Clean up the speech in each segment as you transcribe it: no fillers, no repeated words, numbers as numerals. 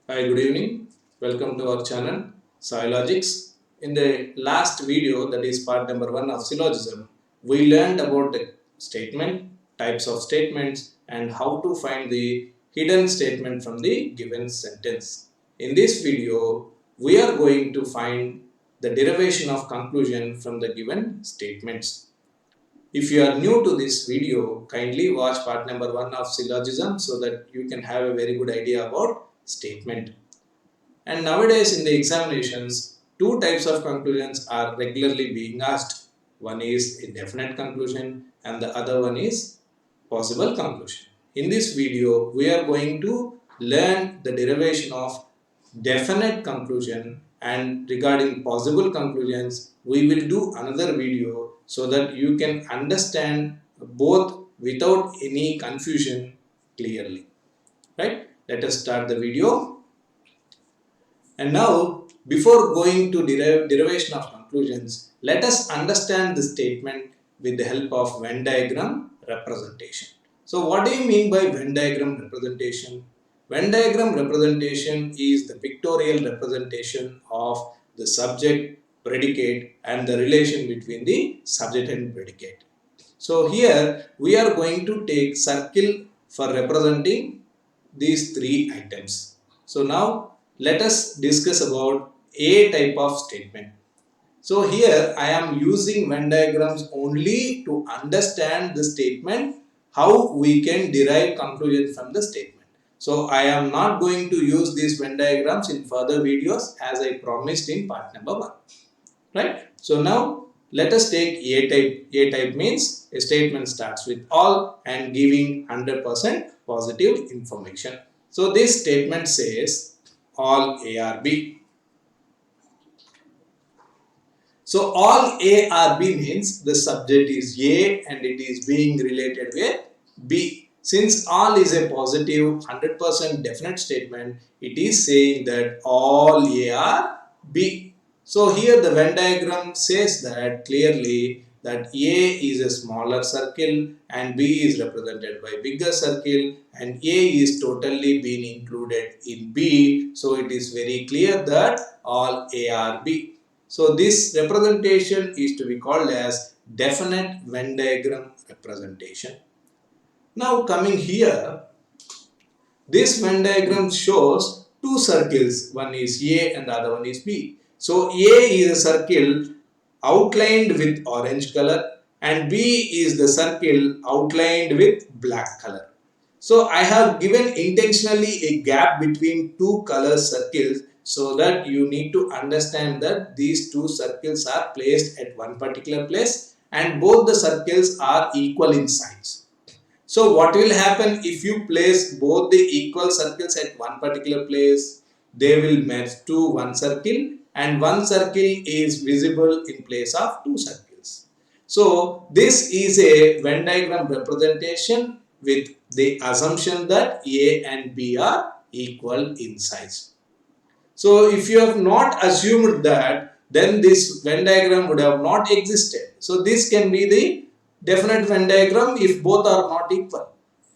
Hi, good evening. Welcome to our channel, Sciologics. In the last video, that is part number 1 of syllogism, we learned about the statement, types of statements, and how to find the hidden statement from the given sentence. In this video, we are going to find the derivation of conclusion from the given statements. If you are new to this video, kindly watch part number 1 of syllogism so that you can have a very good idea about statement. And nowadays in the examinations, two types of conclusions are regularly being asked. One is a definite conclusion and the other one is possible conclusion. In this video, we are going to learn the derivation of definite conclusion, and regarding possible conclusions, we will do another video so that you can understand both without any confusion clearly. Right? Let us start the video. And now, before going to derivation of conclusions, let us understand the statement with the help of Venn diagram representation. So, what do you mean by Venn diagram representation? Venn diagram representation is the pictorial representation of the subject, predicate, and the relation between the subject and predicate. So, here we are going to take circle for representing these three items. So now let us discuss about a type of statement. So here I am using Venn diagrams only to understand the statement, how we can derive conclusion from the statement. So I am not going to use these Venn diagrams in further videos as I promised in part number 1. Right? So now let us take A type. A type means a statement starts with all and giving 100% positive information. So this statement says all A are B. So all A or B means the subject is A and it is being related with B. Since all is a positive 100% definite statement, it is saying that all A are B. So here the Venn diagram says that clearly that A is a smaller circle and B is represented by bigger circle, and A is totally been included in B. So it is very clear that all A are B. So this representation is to be called as definite Venn diagram representation. Now coming here, this Venn diagram shows two circles. One is A and the other one is B. So A is a circle outlined with orange color and B is the circle outlined with black color. So I have given intentionally a gap between two color circles so that you need to understand that these two circles are placed at one particular place and both the circles are equal in size. So what will happen if you place both the equal circles at one particular place? They will merge to one circle and one circle is visible in place of two circles. So this is a Venn diagram representation with the assumption that A and B are equal in size. So if you have not assumed that, then this Venn diagram would have not existed. So this can be the definite Venn diagram if both are not equal.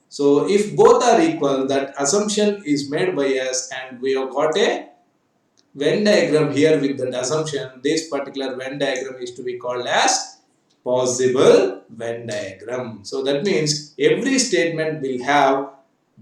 So if both are equal, that assumption is made by us and we have got a Venn diagram here with that assumption. This particular Venn diagram is to be called as possible Venn diagram. So that means every statement will have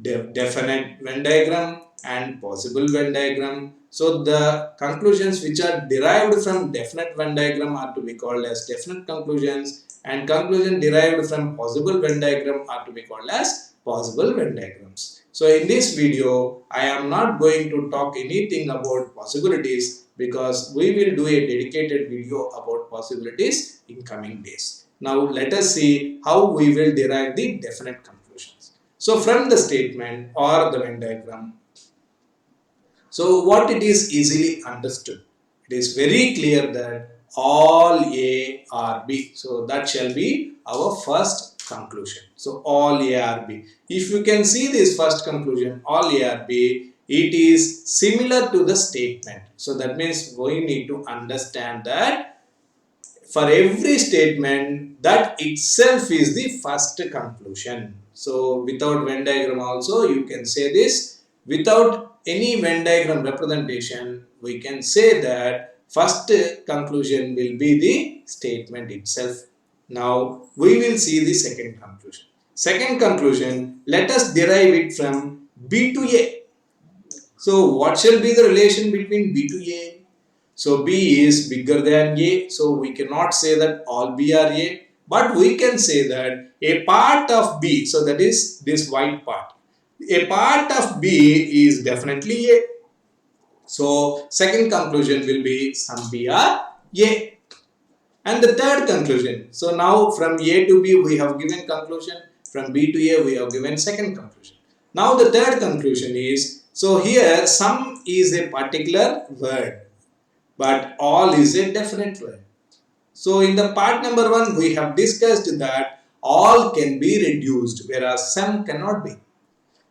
definite Venn diagram and possible Venn diagram. So the conclusions which are derived from definite Venn diagram are to be called as definite conclusions, and conclusion derived from possible Venn diagram are to be called as possible Venn diagrams. So in this video, I am not going to talk anything about possibilities because we will do a dedicated video about possibilities in coming days. Now let us see how we will derive the definite conclusions. So from the statement or the Venn diagram, so what it is easily understood. It is very clear that all A are B. So that shall be our first conclusion. So all A are B. If you can see this first conclusion, all A are B, it is similar to the statement. So that means we need to understand that for every statement, that itself is the first conclusion. So without Venn diagram also you can say this. Without any Venn diagram representation, we can say that first conclusion will be the statement itself. Now we will see the second conclusion. Second conclusion, let us derive it from B to A. So what shall be the relation between B to A? So B is bigger than A, so we cannot say that all B are A, but we can say that a part of B, so that is this white part, a part of B is definitely A. So second conclusion will be some B are A. And the third conclusion, so now from A to B we have given conclusion, from B to A we have given second conclusion. Now the third conclusion is, so here some is a particular word, but all is a definite word. So in the part number 1 we have discussed that all can be reduced whereas some cannot be.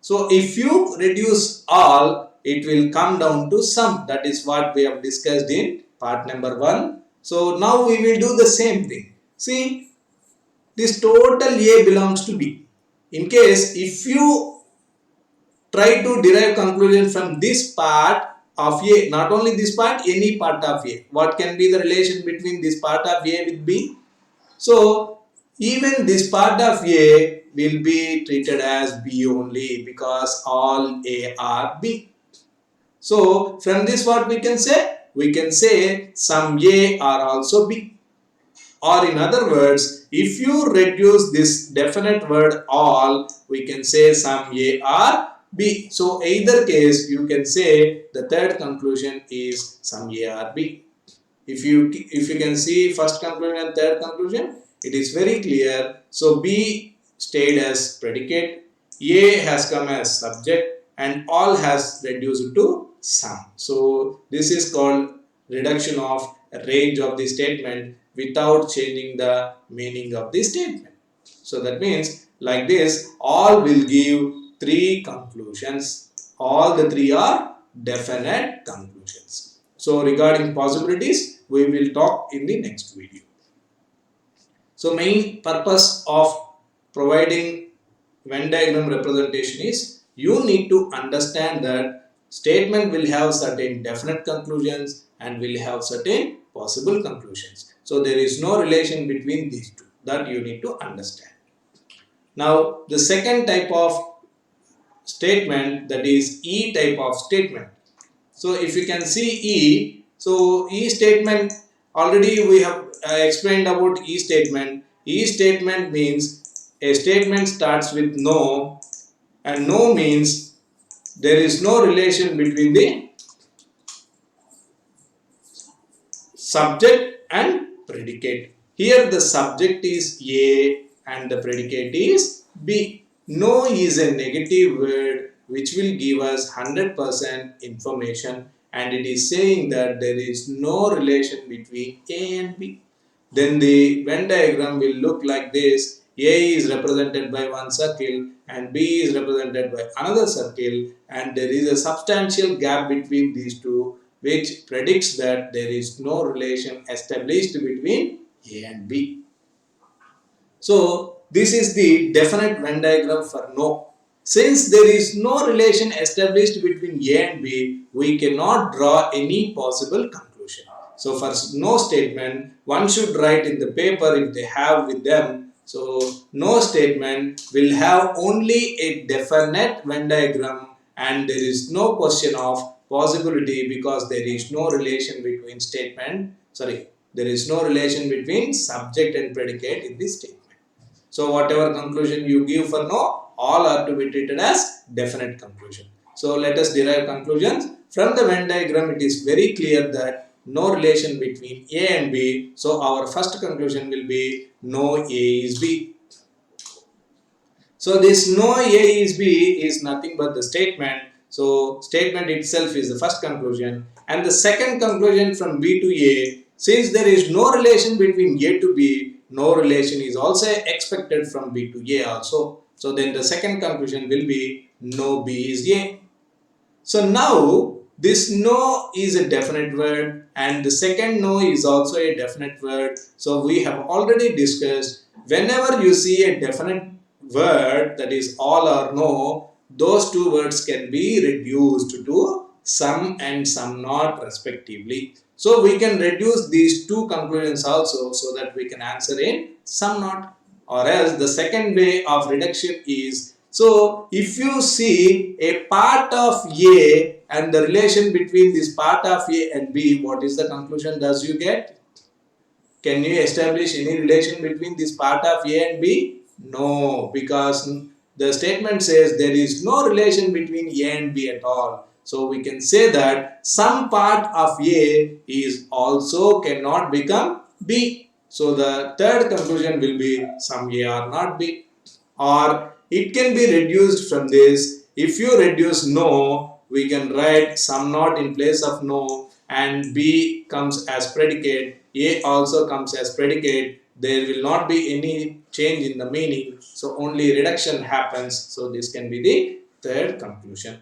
So if you reduce all, it will come down to some. That is what we have discussed in part number 1. So now we will do the same thing. See, this total A belongs to B. In case if you try to derive conclusion from this part of A, not only this part, any part of A. What can be the relation between this part of A with B? So even this part of A will be treated as B only because all A are B. So from this what we can say? We can say some A are also B. Or in other words, if you reduce this definite word all, we can say some A are B. So either case you can say the third conclusion is some A are B. If you can see first conclusion and third conclusion, it is very clear. So B stayed as predicate, A has come as subject, and all has reduced to some. So this is called reduction of range of the statement without changing the meaning of the statement. So that means like this, all will give 3 conclusions. All the 3 are definite conclusions. So regarding possibilities, we will talk in the next video. So main purpose of providing Venn diagram representation is you need to understand that statement will have certain definite conclusions and will have certain possible conclusions. So there is no relation between these two, that you need to understand. Now the second type of statement, that is E type of statement. So if you can see E, so E statement, already we have explained about E statement. E statement means a statement starts with no, and no means there is no relation between the subject and predicate. Here the subject is A and the predicate is B. No is a negative word which will give us 100% information, and it is saying that there is no relation between A and B. Then the Venn diagram will look like this. A is represented by one circle and B is represented by another circle, and there is a substantial gap between these two, which predicts that there is no relation established between A and B. So this is the definite Venn diagram for no. Since there is no relation established between A and B, we cannot draw any possible conclusion. So for no statement, one should write in the paper if they have with them. So no statement will have only a definite Venn diagram, and there is no question of possibility because there is no relation between there is no relation between subject and predicate in this statement. So whatever conclusion you give for no, all are to be treated as definite conclusion. So let us derive conclusions. From the Venn diagram, it is very clear that no relation between A and B. So our first conclusion will be no A is B. So this no A is B is nothing but the statement. So statement itself is the first conclusion. And the second conclusion from B to A, since there is no relation between A to B, no relation is also expected from B to A also. So then the second conclusion will be no B is A. So now this no is a definite word and the second no is also a definite word. So we have already discussed, whenever you see a definite word, that is all or no, those two words can be reduced to some and some not respectively. So we can reduce these two conclusions also so that we can answer in some not. Or else the second way of reduction is, so if you see a part of A and the relation between this part of A and B, what is the conclusion does you get? Can you establish any relation between this part of A and B? No, because the statement says there is no relation between A and B at all. So we can say that some part of A is also cannot become B. So the third conclusion will be some A are not B. Or it can be reduced from this. If you reduce no, we can write some not in place of no, and B comes as predicate, A also comes as predicate. There will not be any change in the meaning, so only reduction happens. So this can be the third conclusion.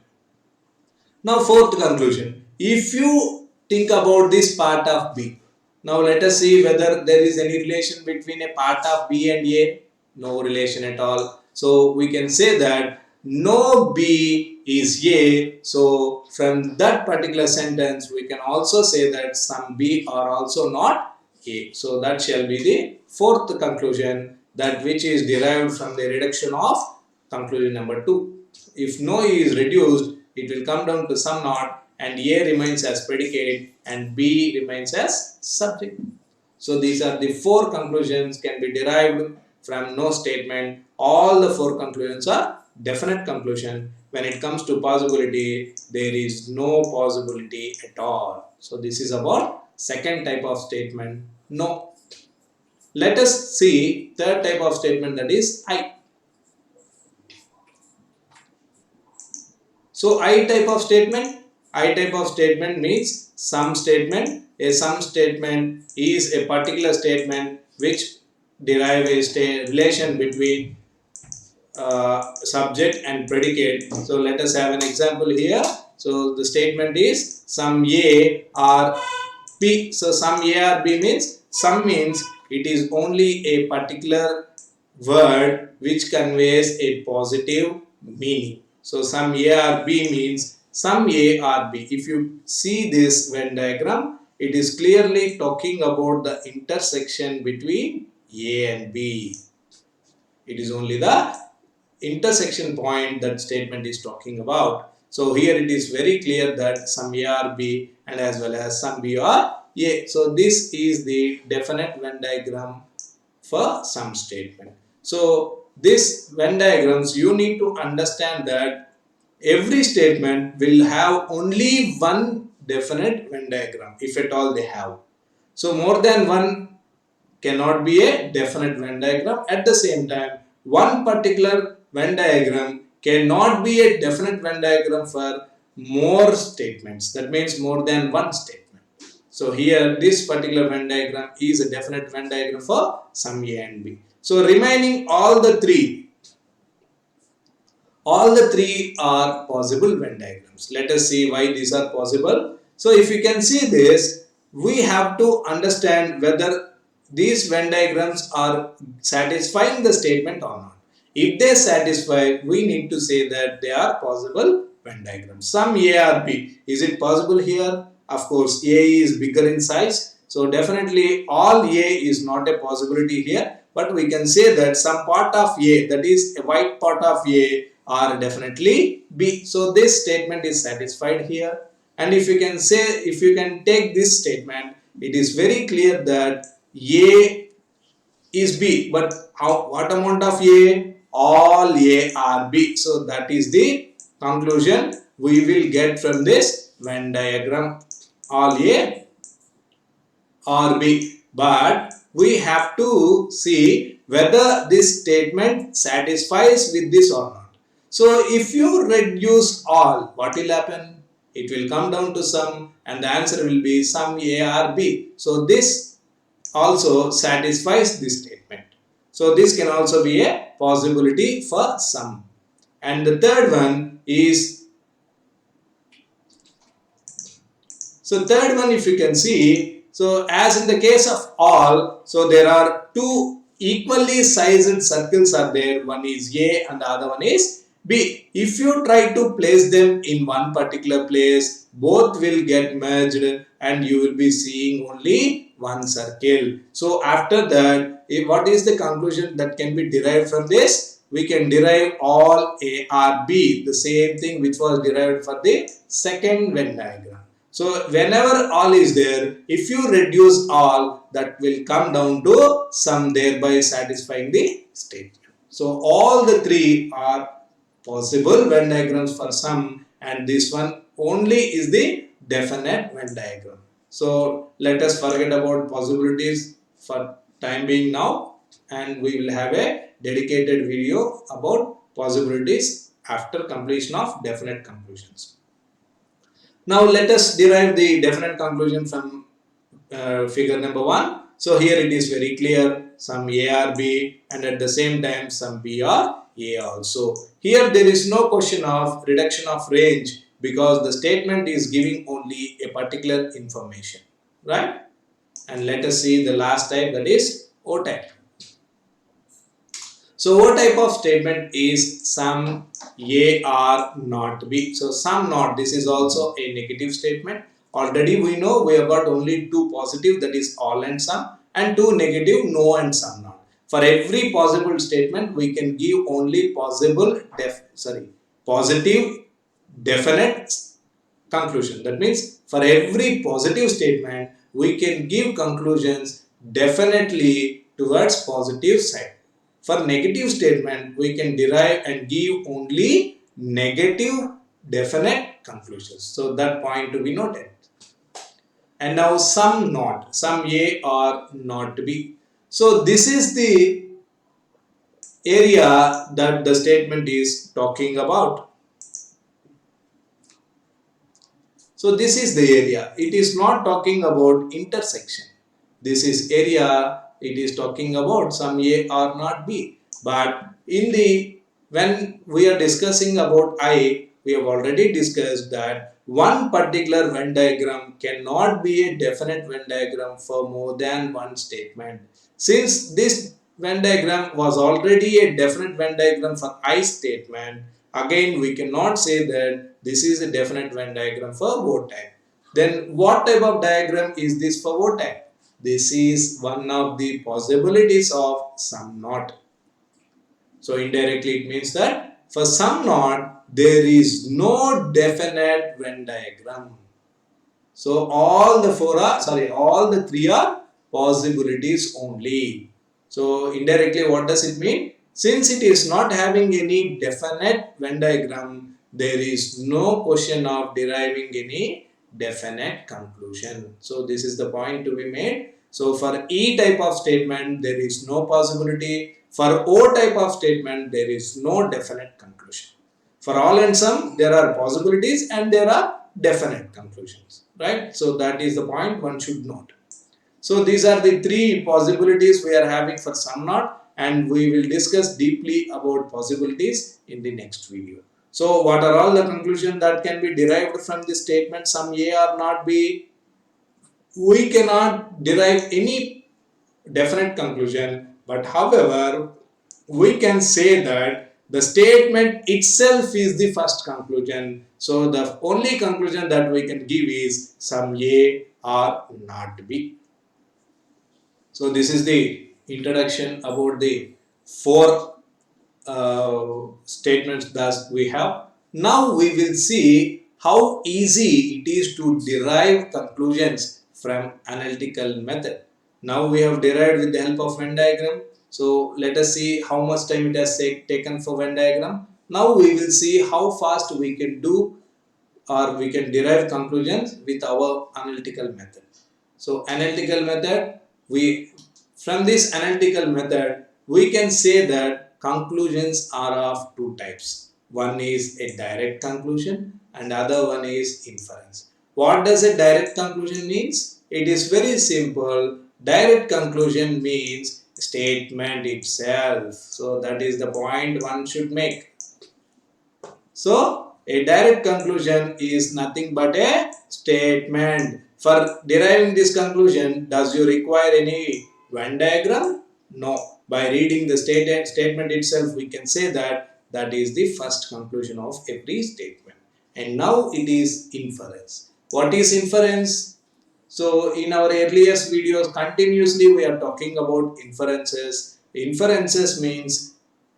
Now fourth conclusion, if you think about this part of B, now let us see whether there is any relation between a part of B and A. No relation at all. So we can say that no B is A. So from that particular sentence we can also say that some B are also not A. So that shall be the fourth conclusion, that which is derived from the reduction of conclusion number 2. If no is reduced, it will come down to some not, and A remains as predicate and B remains as subject. So these are the four conclusions can be derived from no statement. All the four conclusions are definite conclusion. When it comes to possibility, there is no possibility at all. So this is about second type of statement, no. Let us see third type of statement, that is I. So I type of statement means some statement. A some statement is a particular statement which derive a relation between subject and predicate. So let us have an example here. So the statement is some A or B. So some A or B means, some means it is only a particular word which conveys a positive meaning. So some A or B means some A or B. If you see this Venn diagram, it is clearly talking about the intersection between A and B. It is only the intersection point that statement is talking about. So here it is very clear that some A or B and as well as some B or A. So this is the definite Venn diagram for some statement. So this Venn diagrams, you need to understand that every statement will have only one definite Venn diagram, if at all they have. So more than one cannot be a definite Venn diagram. At the same time, one particular Venn diagram cannot be a definite Venn diagram for more statements. That means more than one statement. So here this particular Venn diagram is a definite Venn diagram for some A and B. So remaining all the three are possible Venn diagrams. Let us see why these are possible. So if you can see this, we have to understand whether these Venn diagrams are satisfying the statement or not. If they satisfy, we need to say that they are possible Venn diagrams. Some A or B. Is it possible here? Of course, A is bigger in size. So definitely all A is not a possibility here. But we can say that some part of A, that is a white part of A, are definitely B. So this statement is satisfied here. And if you can say, if you can take this statement, it is very clear that A is B, but what amount of A? All A are B. So that is the conclusion we will get from this Venn diagram. All A or B. But we have to see whether this statement satisfies with this or not. So if you reduce all, what will happen? It will come down to some, and the answer will be some A or B. So this also satisfies this statement. So this can also be a possibility for some. And the third one is, so third one, if you can see, so as in the case of all, so there are two equally sized circles are there. One is A and the other one is B. If you try to place them in one particular place, both will get merged and you will be seeing only one circle. So after that, what is the conclusion that can be derived from this? We can derive all A or B, the same thing which was derived for the second Venn diagram. So whenever all is there, if you reduce all, that will come down to sum, thereby satisfying the statement. So all the three are possible Venn diagrams for sum, and this one only is the definite Venn diagram. So let us forget about possibilities for time being now, and we will have a dedicated video about possibilities after completion of definite conclusions. Now let us derive the definite conclusion from figure number 1. So here it is very clear, some A or B, and at the same time some B or A also. Here there is no question of reduction of range because the statement is giving only a particular information, right? And let us see the last type, that is O type. So what type of statement is sum A or not B? So sum not, this is also a negative statement. Already we know we have got only two positive, that is all and some, and two negative, no and some not. For every possible statement we can give only positive definite conclusion. That means for every positive statement we can give conclusions definitely towards positive side. For negative statement, we can derive and give only negative definite conclusions. So that point to be noted. And now sum not, sum A or not B. So this is the area that the statement is talking about. So this is the area. It is not talking about intersection. This is area. It is talking about some A or not B. But when we are discussing about I, we have already discussed that one particular Venn diagram cannot be a definite Venn diagram for more than one statement. Since this Venn diagram was already a definite Venn diagram for I statement, again we cannot say that this is a definite Venn diagram for O type. Then what type of diagram is this for O type? This is one of the possibilities of sum not. So indirectly it means that for sum not there is no definite Venn diagram. So all the three are possibilities only. So indirectly what does it mean? Since it is not having any definite Venn diagram, there is no question of deriving any definite conclusion. So this is the point to be made. So for E type of statement, there is no possibility. For O type of statement, there is no definite conclusion. For all and some, there are possibilities and there are definite conclusions, right? So that is the point one should note. So these are the three possibilities we are having for sum not, and we will discuss deeply about possibilities in the next video. So what are all the conclusions that can be derived from this statement sum A or not B? We cannot derive any definite conclusion, but however we can say that the statement itself is the first conclusion. So the only conclusion that we can give is sum A or not B. So this is the introduction about the four statements that we have. Now we will see how easy it is to derive conclusions from analytical method. Now we have derived with the help of Venn diagram. So let us see how much time it has taken for Venn diagram. Now we will see how fast we can do or we can derive conclusions with our analytical method. So analytical method, from this analytical method we can say that conclusions are of two types. One is a direct conclusion and other one is inference. What does a direct conclusion means? It is very simple. Direct conclusion means statement itself. So that is the point one should make. So a direct conclusion is nothing but a statement. For deriving this conclusion, does you require any Venn diagram? No. By reading the statement itself, we can say that That is the first conclusion of every statement. And now it is inference. What is inference? So in our earliest videos, continuously we are talking about inferences. Inferences means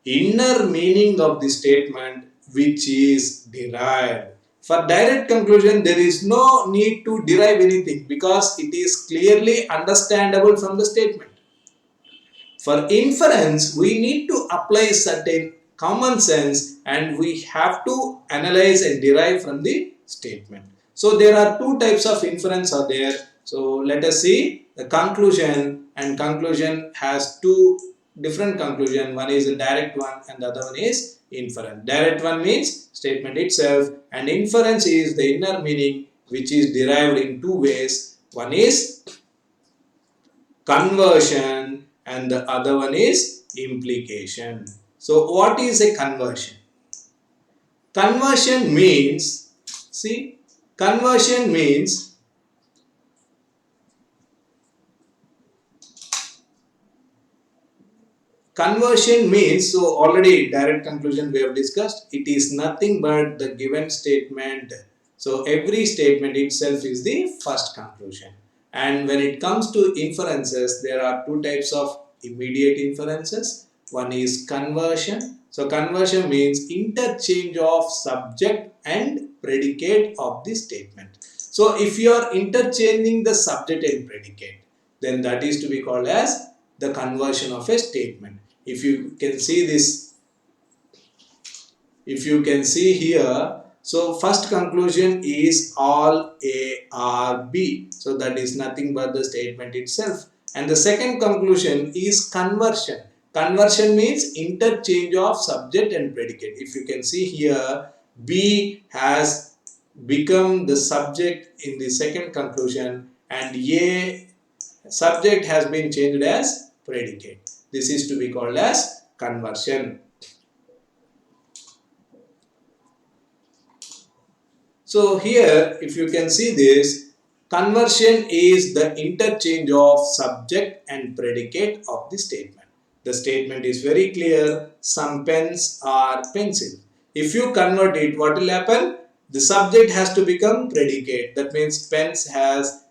inner meaning of the statement which is derived. For direct conclusion, there is no need to derive anything because it is clearly understandable from the statement. For inference, we need to apply certain common sense and we have to analyze and derive from the statement. So there are two types of inference are there. So let us see the conclusion, and conclusion has two different conclusion. One is a direct one and the other one is inference. Direct one means statement itself, and inference is the inner meaning which is derived in two ways. One is conversion and the other one is implication. So what is a conversion? Conversion means, see, conversion means so already direct conclusion we have discussed, it is nothing but the given statement. So every statement itself is the first conclusion. And when it comes to inferences, there are two types of immediate inferences. One is conversion. So conversion means interchange of subject and predicate of the statement. So if you are interchanging the subject and predicate, then that is to be called as the conversion of a statement. If you can see this, if you can see here, so first conclusion is all A or B. So that is nothing but the statement itself. And the second conclusion is conversion. Conversion means interchange of subject and predicate. If you can see here, B has become the subject in the second conclusion and A subject has been changed as predicate. This is to be called as conversion. So here, if you can see this, conversion is the interchange of subject and predicate of the statement. The statement is very clear, some pens are pencil. If you convert it, what will happen? The subject has to become predicate. That means pens has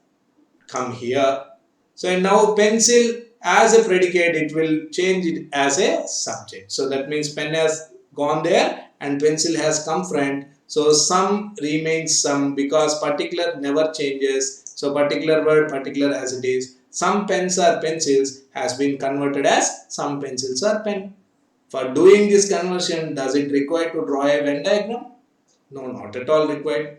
come here. So and now pencil as a predicate, it will change it as a subject. So that means pen has gone there and pencil has come front. So some remains some because particular never changes. So particular word particular as it is. Some pens are pencils has been converted as some pencils are pen. For doing this conversion, does it require to draw a Venn diagram? No, not at all required.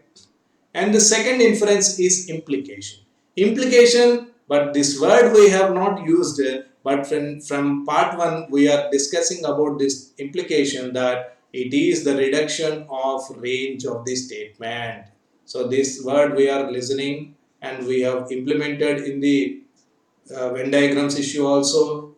And the second inference is implication. Implication, but this word we have not used, but from part 1 we are discussing about this implication, that it is the reduction of range of the statement. So this word we are listening and we have implemented in the Venn diagrams issue also.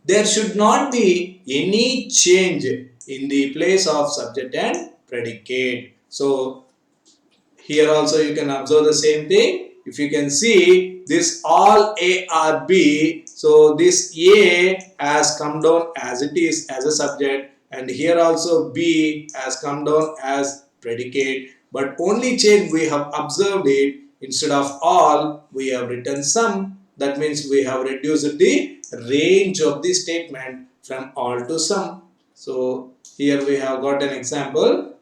There should not be any change in the place of subject and predicate. So here also you can observe the same thing. If you can see this all A or B, so this A has come down as it is as a subject, and here also B has come down as predicate, but only change we have observed it, instead of all we have written some. That means we have reduced the range of the statement from all to some. So here we have got an example.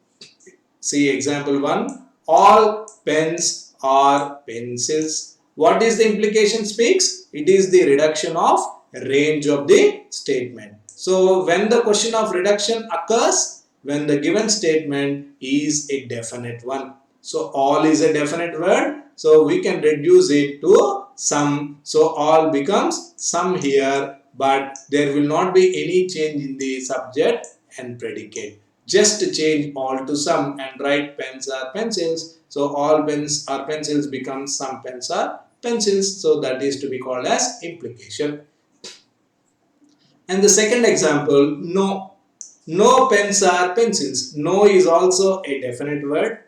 See example 1. All pens are pencils. What is the implication speaks? It is the reduction of range of the statement. So when the question of reduction occurs, when the given statement is a definite one. So all is a definite word. So we can reduce it to some. So all becomes some here, but there will not be any change in the subject and predicate. Just change all to some and write pens are pencils. So all pens are pencils becomes some pens are pencils. So that is to be called as implication. And the second example, no. No pens are pencils. No is also a definite word.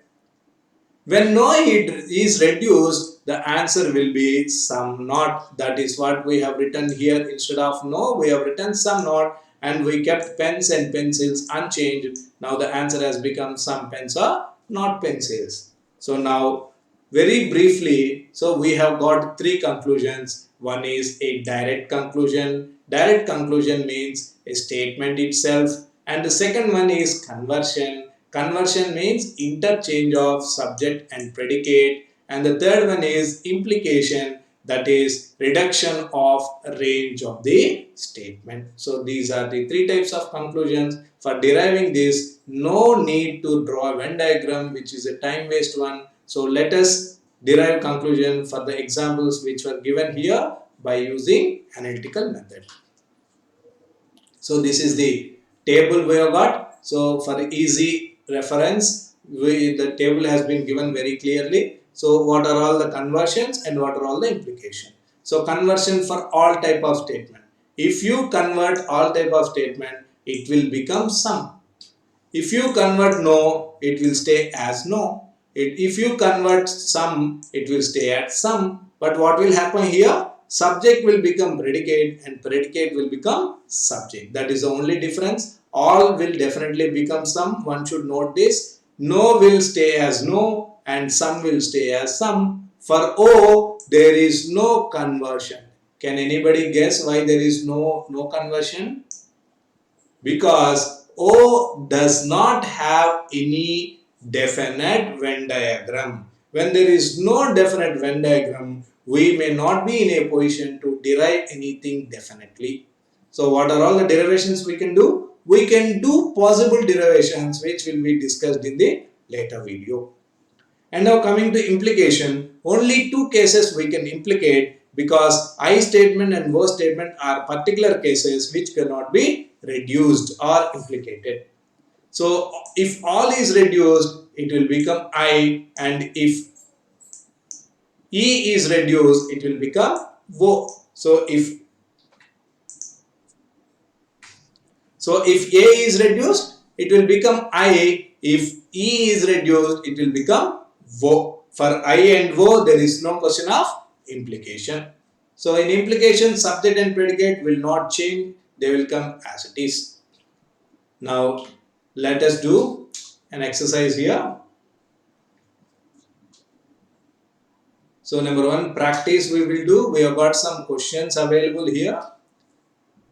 When no is reduced, the answer will be some not. That is what we have written here. Instead of no, we have written some not. and we kept pens and pencils unchanged. Now the answer has become some pens are not pencils. So now very briefly, so we have got three conclusions. One is a direct conclusion. Direct conclusion means a statement itself, and the second one is conversion. Conversion means interchange of subject and predicate, and the third one is implication, that is reduction of range of the statement. So these are the three types of conclusions. For deriving this, no need to draw a Venn diagram, which is a time waste one. So let us derive conclusion for the examples which were given here by using analytical method. So this is the table we have got. So for easy reference, the table has been given very clearly. So what are all the conversions and what are all the implications? So conversion for all type of statement. If you convert all type of statement, it will become sum. If you convert no, it will stay as no. If you convert some, it will stay at some. But what will happen here? Subject will become predicate and predicate will become subject. That is the only difference. All will definitely become some. One should note this. No will stay as no and some will stay as some. For O, there is no conversion. Can anybody guess why there is no conversion? Because O does not have any definite Venn diagram. When there is no definite Venn diagram, we may not be in a position to derive anything definitely. So what are all the derivations we can do? We can do possible derivations which will be discussed in the later video. And now coming to implication, only two cases we can implicate, because I statement and O statement are particular cases which cannot be reduced or implicated. So if all is reduced, it will become I, and if E is reduced, it will become O. So if A is reduced, it will become I. If E is reduced, it will become O. For I and O, there is no question of implication. So in implication, subject and predicate will not change. They will come as it is. Now let us do an exercise here. So number one, practice we will do. We have got some questions available here.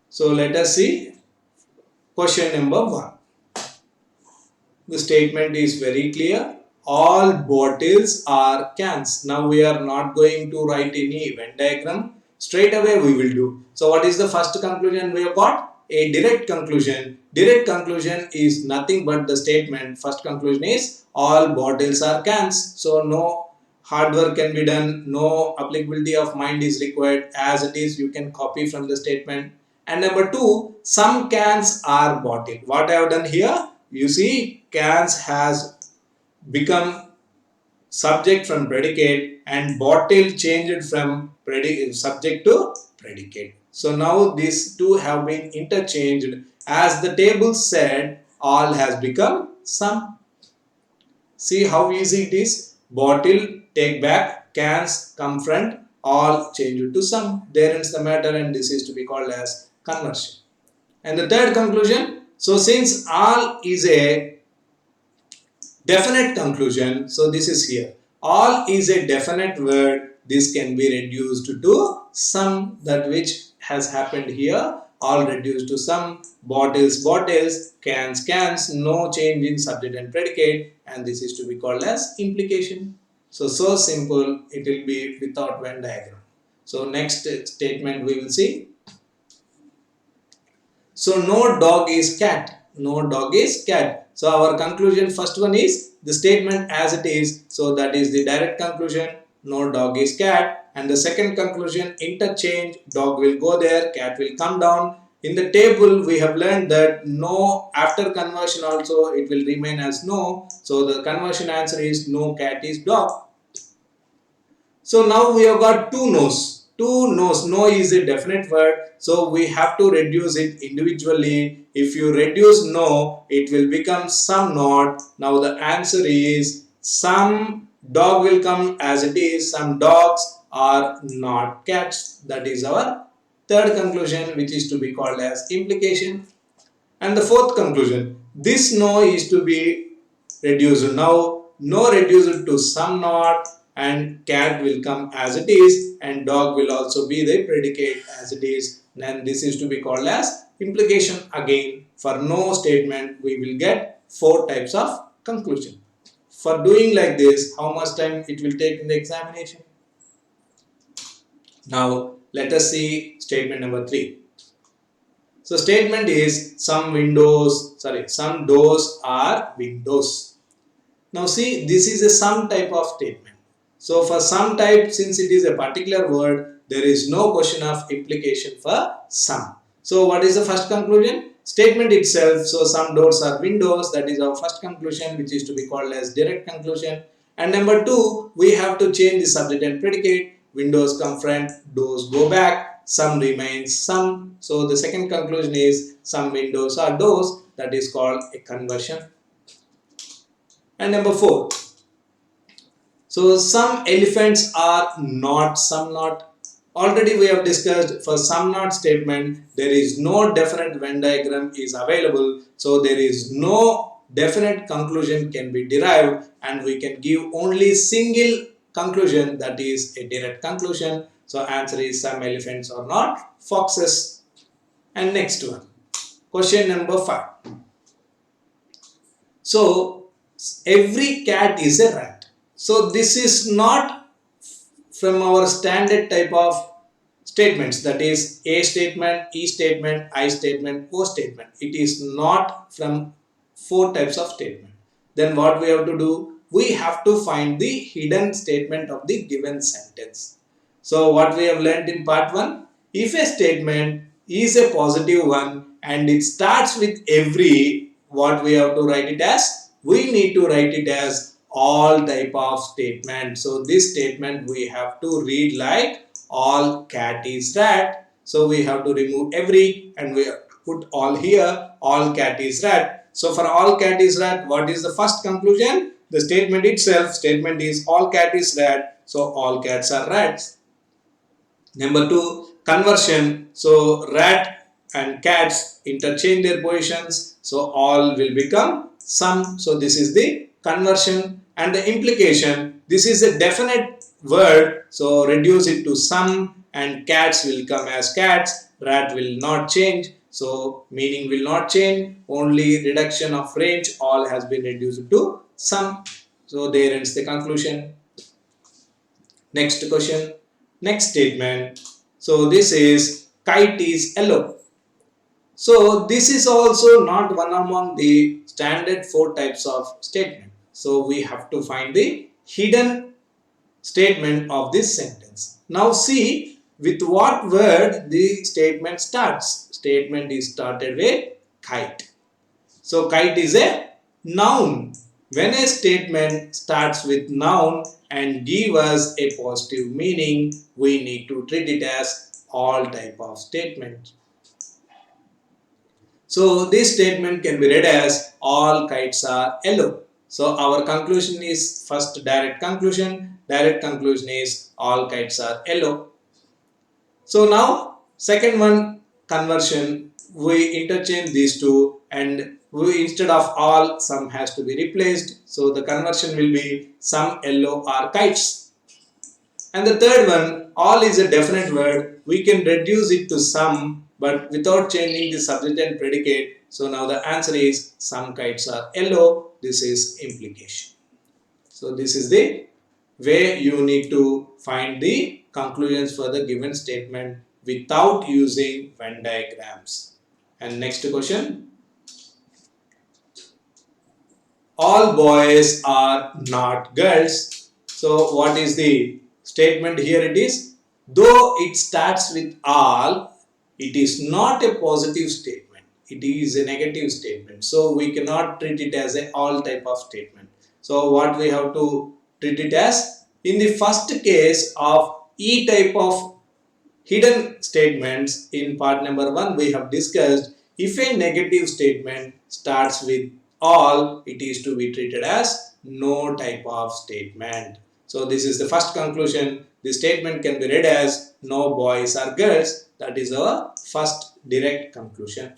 So let us see question number 1. The statement is very clear. All bottles are cans. Now we are not going to write any Venn diagram. Straight away we will do. So what is the first conclusion we have got? A direct conclusion. Direct conclusion is nothing but the statement. First conclusion is all bottles are cans. So no hard work can be done. No applicability of mind is required. As it is, you can copy from the statement. And number 2, some cans are bottle. What I have done here? You see, cans has become subject from predicate and bottle changed from subject to predicate. So now these two have been interchanged. As the table said, all has become some. See how easy it is. Bottle take back, cans come front, all changed to some. There ends the matter, and this is to be called as conversion. And the third conclusion, so since all is a definite conclusion, so this is here. All is a definite word. This can be reduced to some, that which has happened here. All reduced to some. Bottles, bottles, cans, cans. No change in subject and predicate. And this is to be called as implication. So simple. It will be without Venn diagram. So next statement we will see. So no dog is cat. No dog is cat. So our conclusion, first one is the statement as it is. So that is the direct conclusion. No dog is cat. And the second conclusion, interchange. Dog will go there, cat will come down. In the table, we have learned that no, after conversion also, it will remain as no. So the conversion answer is no cat is dog. So now we have got two no's. Two no's. No is a definite word. So we have to reduce it individually. If you reduce no, it will become some not. Now the answer is some dog will come as it is. Some dogs are not cats. That is our third conclusion, which is to be called as implication. And the fourth conclusion, this no is to be reduced now, no reduced to some not, and cat will come as it is, and dog will also be the predicate as it is. Then this is to be called as implication. Again, for no statement, we will get four types of conclusion. For doing like this, how much time it will take in the examination? Now, let us see statement number 3. So, statement is some doors are windows. Now, see, this is a some type of statement. So, for some type, since it is a particular word, there is no question of implication for some. So, what is the first conclusion? Statement itself. So, some doors are windows. That is our first conclusion, which is to be called as direct conclusion. And number 2, we have to change the subject and predicate. Windows come front, doors go back, some remains some. So, the second conclusion is some windows are doors. That is called a conversion. And number 4, so some elephants are not, some not. Already we have discussed for some not statement, there is no definite Venn diagram is available. So there is no definite conclusion can be derived, and we can give only single conclusion, that is a direct conclusion. So answer is some elephants are not foxes. And next one, question number 5. So every cat is a rat. So this is not from our standard type of statements, that is A statement, E statement, I statement, O statement. It is not from 4 types of statement. Then what we have to do? We have to find the hidden statement of the given sentence. So what we have learned in part 1, if a statement is a positive one and it starts with every, what we have to write it as? We need to write it as all type of statement. So this statement we have to read like all cat is rat. So we have to remove every and we put all here, all cat is rat. So for all cat is rat, what is the first conclusion? The statement itself, statement is all cat is rat. So all cats are rats. Number 2, conversion. So rat and cats interchange their positions. So all will become some. So this is the conversion. And the implication, this is a definite word. So reduce it to some, and cats will come as cats. Rat will not change. So meaning will not change. Only reduction of range, all has been reduced to some. So there ends the conclusion. Next question. Next statement. So this is kite is yellow. So this is also not one among the standard 4 types of statement. So we have to find the hidden statement of this sentence. Now see with what word the statement starts. Statement is started with kite. So kite is a noun. When a statement starts with noun and give us a positive meaning, we need to treat it as all type of statement. So this statement can be read as all kites are yellow. So our conclusion is first direct conclusion. Direct conclusion is all kites are yellow. So now second one, conversion. We interchange these two, and we, instead of all, some has to be replaced. So the conversion will be some yellow are kites. And the third one, all is a definite word. We can reduce it to some, but without changing the subject and predicate. So now the answer is some kites are yellow. This is implication. So this is the way you need to find the conclusions for the given statement without using Venn diagrams. And next question. All boys are not girls. So what is the statement here? It is, though it starts with all, it is not a positive statement. It is a negative statement. So we cannot treat it as a all type of statement. So what we have to treat it as? In the first case of E type of hidden statements in part number 1, we have discussed if a negative statement starts with all, it is to be treated as no type of statement. So this is the first conclusion. The statement can be read as no boys or girls. That is our first direct conclusion.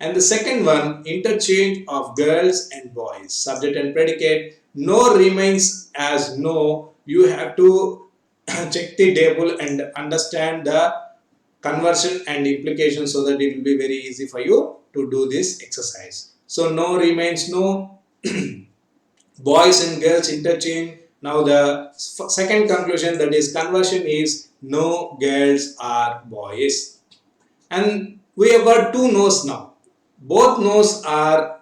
And the second one, interchange of girls and boys. Subject and predicate. No remains as no. You have to check the table and understand the conversion and implication so that it will be very easy for you to do this exercise. So no remains no. Boys and girls interchange. Now the second conclusion, that is conversion, is no girls are boys. And we have got two no's now. Both no's are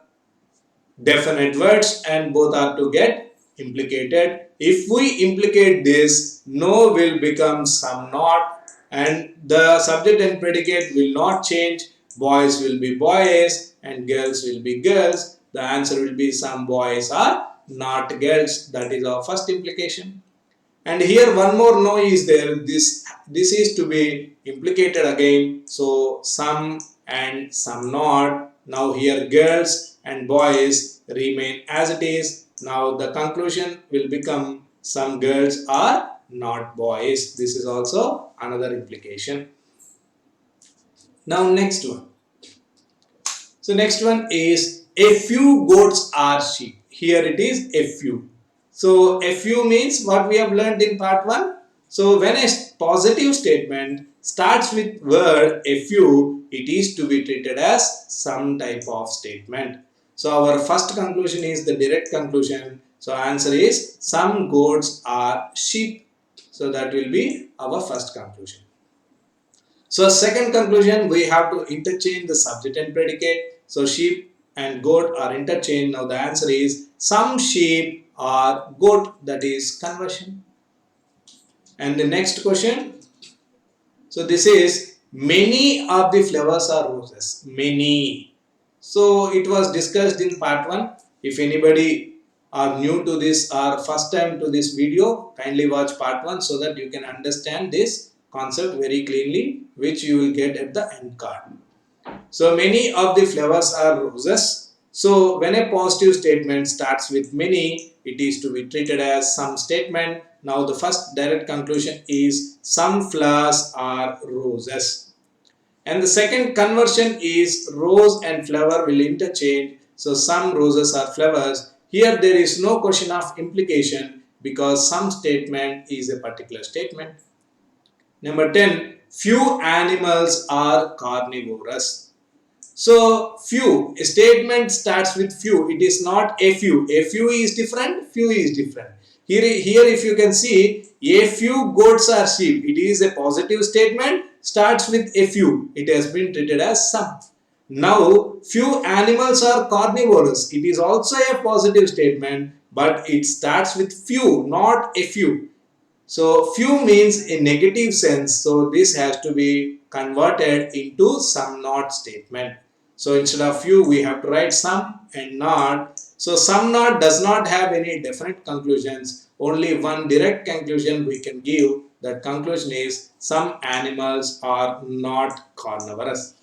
definite words and both are to get implicated. If we implicate this, no will become some not, and the subject and predicate will not change. Boys will be boys and girls will be girls. The answer will be some boys are not girls. That is our first implication. And here one more no is there. This is to be implicated again. So some and some not. Now here girls and boys remain as it is. Now the conclusion will become some girls are not boys. This is also another implication. Now next one. So next one is a few goats are sheep. Here it is a few. So a few means what we have learned in part 1. So when a positive statement starts with word a few, it is to be treated as some type of statement. So our first conclusion is the direct conclusion. So answer is some goats are sheep. So that will be our first conclusion. So second conclusion, we have to interchange the subject and predicate. So sheep and goat are interchanged. Now the answer is some sheep are goat, that is conversion. And the next question, so this is many of the flowers are roses. Many. So it was discussed in part 1. If anybody are new to this or first time to this video, kindly watch part 1 so that you can understand this concept very cleanly, which you will get at the end card. So many of the flowers are roses. So when a positive statement starts with many, it is to be treated as some statement. Now the first direct conclusion is some flowers are roses. And the second conversion is rose and flower will interchange. So some roses are flowers. Here there is no question of implication because some statement is a particular statement. Number 10, few animals are carnivorous. So few, a statement starts with few. It is not a few. A few is different, few is different. Here if you can see, a few goats are sheep. It is a positive statement, starts with a few. It has been treated as some. Now, few animals are carnivorous. It is also a positive statement, but it starts with few, not a few. So few means a negative sense. So this has to be converted into some not statement. So instead of few, we have to write some and not. So some not does not have any definite conclusions. Only one direct conclusion we can give. That conclusion is some animals are not carnivorous.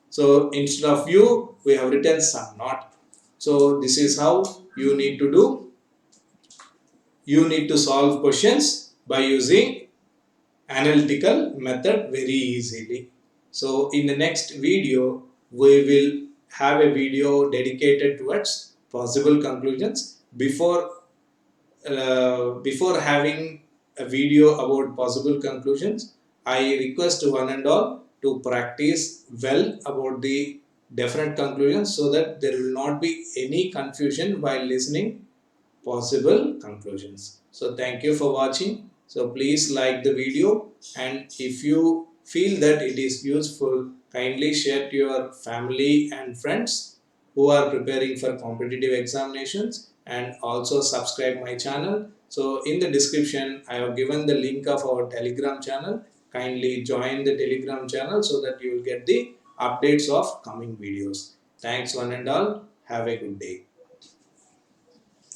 So instead of few, we have written some not. So this is how you need to do. You need to solve questions by using analytical method very easily. So in the next video, we will have a video dedicated towards possible conclusions. Before having a video about possible conclusions, I request one and all to practice well about the definite conclusions so that there will not be any confusion while listening possible conclusions. So thank you for watching. So please like the video, and if you feel that it is useful, kindly share to your family and friends who are preparing for competitive examinations, and also subscribe my channel. So in the description I have given the link of our Telegram channel. Kindly join the Telegram channel so that you will get the updates of coming videos. Thanks one and all. Have a good day.